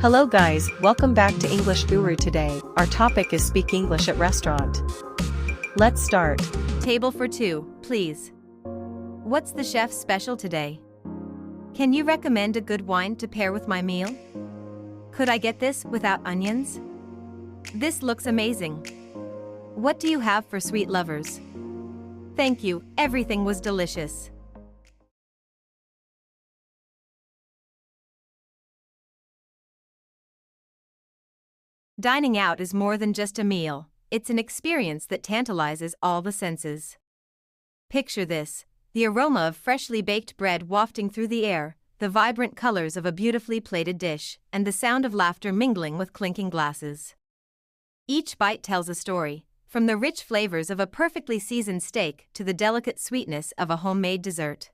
Hello guys, welcome back to English Guru. Today, our topic is speak English at restaurant. Let's start. Table for two, please. What's the chef's special today? Can you recommend a good wine to pair with my meal? Could I get this without onions? This looks amazing. What do you have for sweet lovers? Thank you, everything was delicious. Dining out is more than just a meal, it's an experience that tantalizes all the senses. Picture this: the aroma of freshly baked bread wafting through the air, the vibrant colors of a beautifully plated dish, and the sound of laughter mingling with clinking glasses. Each bite tells a story, from the rich flavors of a perfectly seasoned steak to the delicate sweetness of a homemade dessert.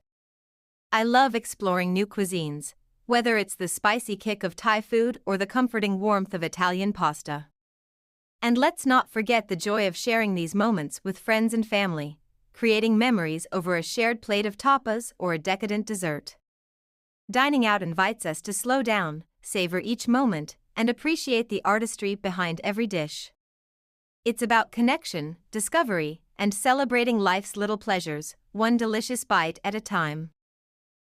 I love exploring new cuisines, whether it's the spicy kick of Thai food or the comforting warmth of Italian pasta. And let's not forget the joy of sharing these moments with friends and family, creating memories over a shared plate of tapas or a decadent dessert. Dining out invites us to slow down, savor each moment, and appreciate the artistry behind every dish. It's about connection, discovery, and celebrating life's little pleasures, one delicious bite at a time.